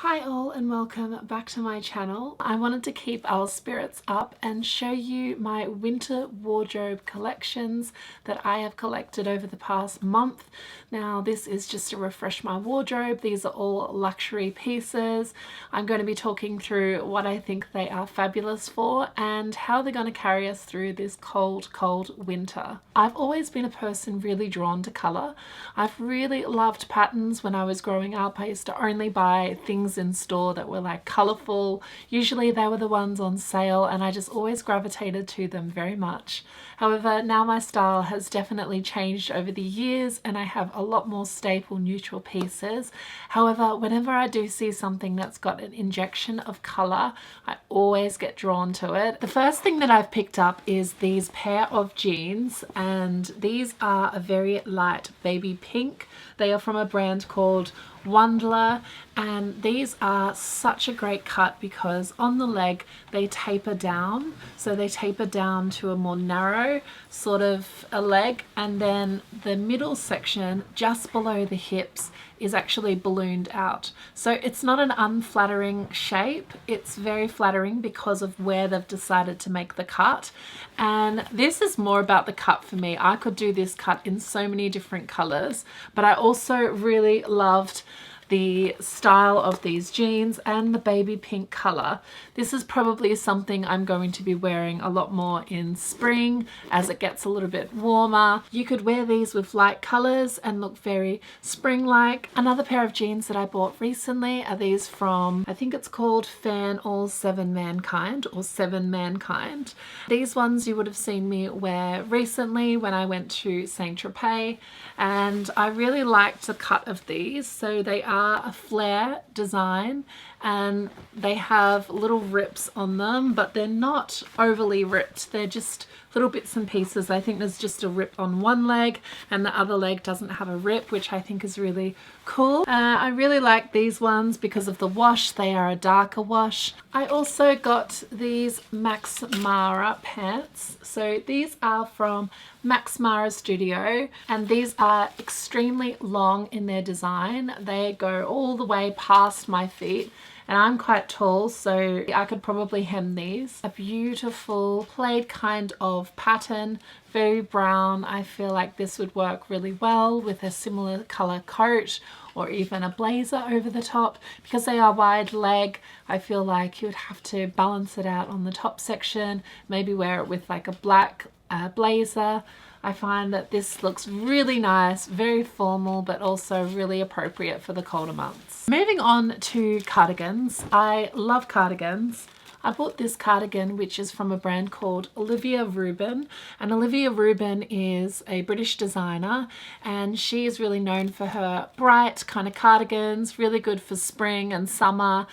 Hi all and welcome back to my channel. I wanted to keep our spirits up and show you my winter wardrobe collections that I have collected over the past month. Now this is just to refresh my wardrobe. These are all luxury pieces. I'm going to be talking through what I think they are fabulous for and how they're going to carry us through this cold winter. I've always been a person really drawn to colour. I've really loved patterns when I was growing up. I used to only buy things in store that were like colourful. Usually they were the ones on sale and I just always gravitated to them very much. However, now my style has definitely changed over the years and I have a lot more staple neutral pieces. However, whenever I do see something that's got an injection of colour, I always get drawn to it. The first thing that I've picked up is these pair of jeans, and these are a very light baby pink. They are from a brand called Wandler, and these are such a great cut because on the leg they taper down, so they taper down to a more narrow sort of a leg, and then the middle section just below the hips is actually ballooned out. So it's not an unflattering shape, it's very flattering because of where they've decided to make the cut. And this is more about the cut for me. I could do this cut in so many different colors, but I also really loved the style of these jeans and the baby pink color. This is probably something I'm going to be wearing a lot more in spring as it gets a little bit warmer. You could wear these with light colors and look very spring-like. Another pair of jeans that I bought recently are these from, I think it's called Fan All 7 Mankind or 7 Mankind. These ones you would have seen me wear recently when I went to Saint Tropez, and I really liked the cut of these. So they are a flare design and they have little rips on them, but they're not overly ripped. They're just little bits and pieces. I think there's just a rip on one leg and the other leg doesn't have a rip, which I think is really cool. I really like these ones because of the wash. They are a darker wash. I also got these Max Mara pants. So these are from Max Mara Studio, and these are extremely long in their design. They go all the way past my feet, and I'm quite tall, so I could probably hem these. A beautiful plaid kind of pattern, very brown. I feel like this would work really well with a similar color coat or even a blazer over the top. Because they are wide leg, I feel like you would have to balance it out on the top section, maybe wear it with like a black blazer. I find that this looks really nice, very formal, but also really appropriate for the colder months. Moving on to cardigans. I love cardigans. I bought this cardigan, which is from a brand called Olivia Rubin, and Olivia Rubin is a British designer, and she is really known for her bright kind of cardigans, really good for spring and summer.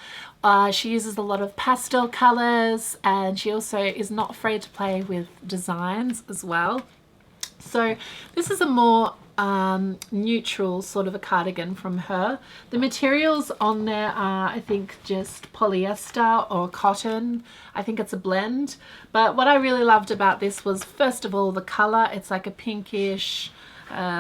She uses a lot of pastel colors, and she also is not afraid to play with designs as well. So this is a more neutral sort of a cardigan from her. The materials on there are, I think, just polyester or cotton. I think it's a blend. But what I really loved about this was, first of all, the color. It's like a pinkish,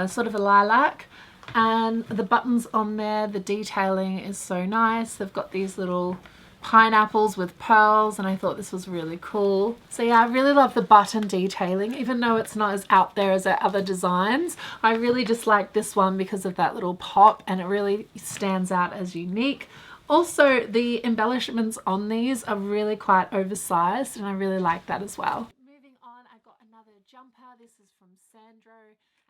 sort of a lilac. And the buttons on there, the detailing is so nice. They've got these little pineapples with pearls, and I thought this was really cool. So yeah, I really love the button detailing, even though it's not as out there as our other designs. I really just like this one because of that little pop, and it really stands out as unique. Also, the embellishments on these are really quite oversized, and I really like that as well. Moving on, I got another jumper. This is from Sandro,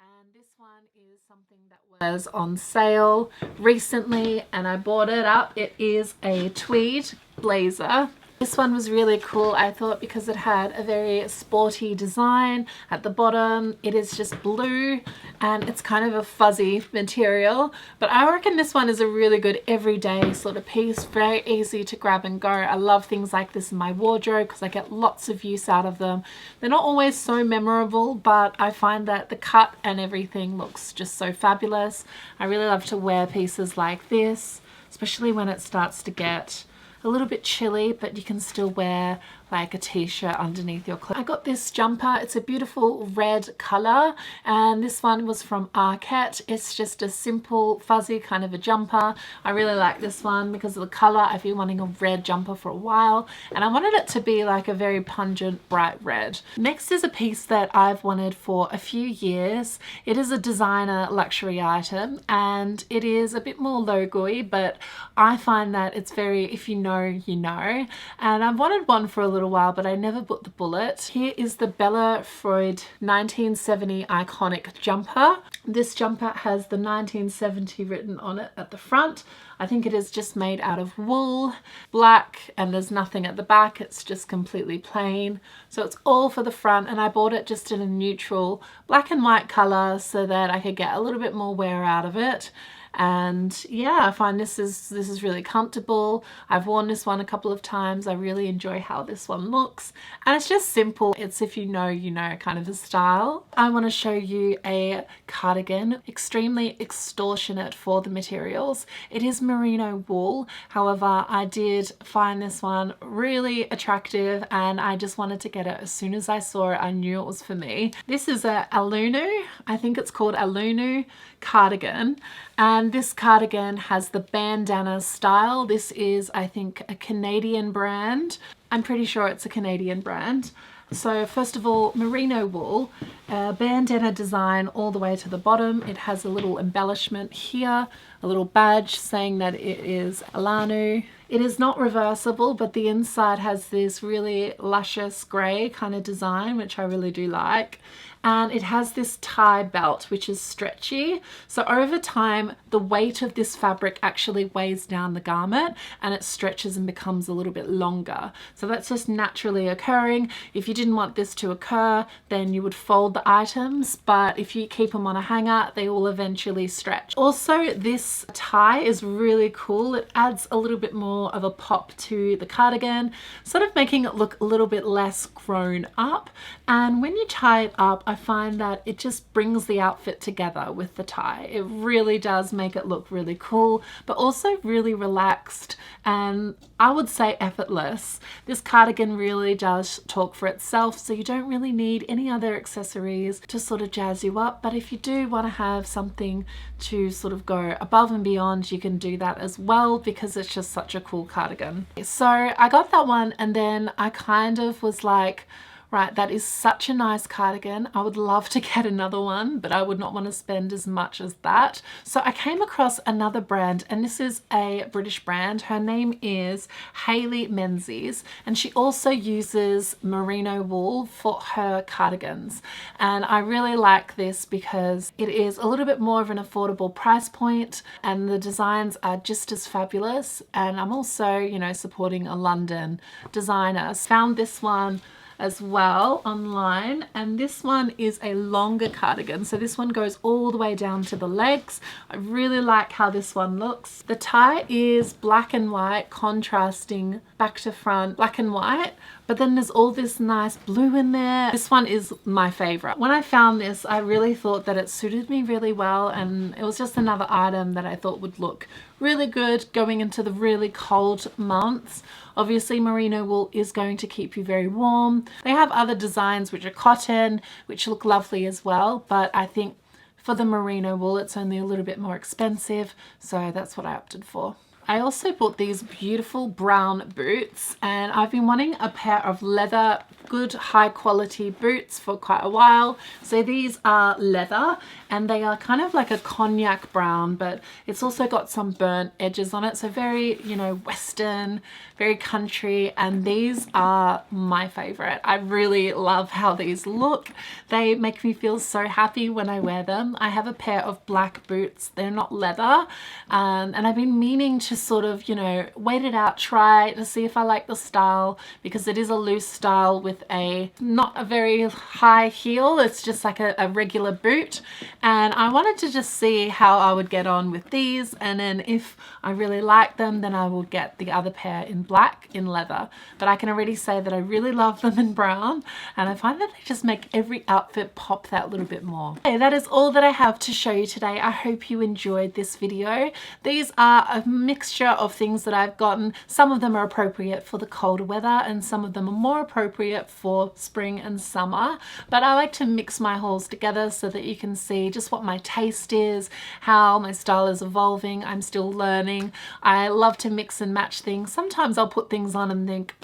and this one is something that was on sale recently and I bought it up. It is a tweed blazer. This one was really cool, I thought, because it had a very sporty design at the bottom. It is just blue and it's kind of a fuzzy material, but I reckon this one is a really good everyday sort of piece, very easy to grab and go. I love things like this in my wardrobe because I get lots of use out of them. They're not always so memorable, but I find that the cut and everything looks just so fabulous. I really love to wear pieces like this, especially when it starts to get a little bit chilly, but you can still wear like a t-shirt underneath your clothes. I got this jumper. It's a beautiful red color, and this one was from Arket. It's just a simple fuzzy kind of a jumper. I really like this one because of the color. I've been wanting a red jumper for a while, and I wanted it to be like a very pungent bright red. Next is a piece that I've wanted for a few years. It is a designer luxury item, and it is a bit more logo-y, but I find that it's very, if you know, you know. And I've wanted one for a little while, but I never bit the bullet. Here is the Bella Freud 1970 iconic jumper. This jumper has the 1970 written on it at the front. I think it is just made out of wool, black, and there's nothing at the back. It's just completely plain. So it's all for the front, and I bought it just in a neutral black and white color so that I could get a little bit more wear out of it. And yeah, I find this is really comfortable. I've worn this one a couple of times. I really enjoy how this one looks, and it's just simple. It's if you know, you know kind of a style. I want to show you a cardigan, extremely extortionate for the materials. It is merino wool. However, I did find this one really attractive, and I just wanted to get it as soon as I saw it. I knew it was for me. This is a Alanui, I think it's called Alanui cardigan, and this cardigan has the bandana style. This is, I think, a Canadian brand. I'm pretty sure it's a Canadian brand. So first of all, merino wool, bandana design all the way to the bottom. It has a little embellishment here, a little badge saying that it is Alanui. It is not reversible, but the inside has this really luscious grey kind of design, which I really do like. And it has this tie belt, which is stretchy. So over time, the weight of this fabric actually weighs down the garment, and it stretches and becomes a little bit longer. So that's just naturally occurring. If you didn't want this to occur, then you would fold the items, but if you keep them on a hanger, they will eventually stretch. Also, this tie is really cool. It adds a little bit more of a pop to the cardigan, sort of making it look a little bit less grown up. And when you tie it up, I find that it just brings the outfit together with the tie. It really does make it look really cool, but also really relaxed, and I would say effortless. This cardigan really does talk for itself, so you don't really need any other accessories to sort of jazz you up. But if you do want to have something to sort of go above and beyond, you can do that as well, because it's just such a cool cardigan. So I got that one, and then I kind of was like, right, that is such a nice cardigan. I would love to get another one, but I would not want to spend as much as that. So I came across another brand, and this is a British brand. Her name is Menzies, and she also uses merino wool for her cardigans. And I really like this because it is a little bit more of an affordable price point, and the designs are just as fabulous. And I'm also, you know, supporting a London designer. Found this one as well online, and this one is a longer cardigan, so this one goes all the way down to the legs. I really like how this one looks. The tie is black and white, contrasting back to front, black and white, but then there's all this nice blue in there. This one is my favorite. When I found this, I really thought that it suited me really well, and it was just another item that I thought would look really good going into the really cold months. Obviously, merino wool is going to keep you very warm. They have other designs which are cotton, which look lovely as well, but I think for the merino wool, it's only a little bit more expensive, so that's what I opted for. I also bought these beautiful brown boots, and I've been wanting a pair of leather, good high quality boots for quite a while. So these are leather, and they are kind of like a cognac brown, but it's also got some burnt edges on it. So very, you know, Western, very country, and these are my favorite. I really love how these look. They make me feel so happy when I wear them. I have a pair of black boots. They're not leather, and I've been meaning to sort of, you know, wait it out, try to see if I like the style, because it is a loose style with a not a very high heel. It's just like a regular boot, and I wanted to just see how I would get on with these, and then if I really like them, then I will get the other pair in black in leather. But I can already say that I really love them in brown, and I find that they just make every outfit pop that little bit more. Okay, that is all that I have to show you today. I hope you enjoyed this video. These are a mix mixture of things that I've gotten. Some of them are appropriate for the colder weather and some of them are more appropriate for spring and summer. But I like to mix my hauls together so that you can see just what my taste is, how my style is evolving. I'm still learning. I love to mix and match things. Sometimes I'll put things on and think,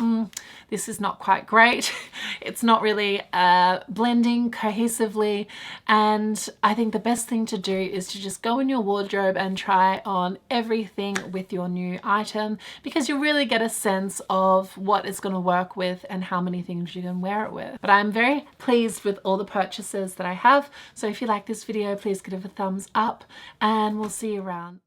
this is not quite great. It's not really blending cohesively. And I think the best thing to do is to just go in your wardrobe and try on everything with your new item, because you really get a sense of what it's going to work with and how many things you can wear it with. But I'm very pleased with all the purchases that I have. So if you like this video, please give it a thumbs up and we'll see you around.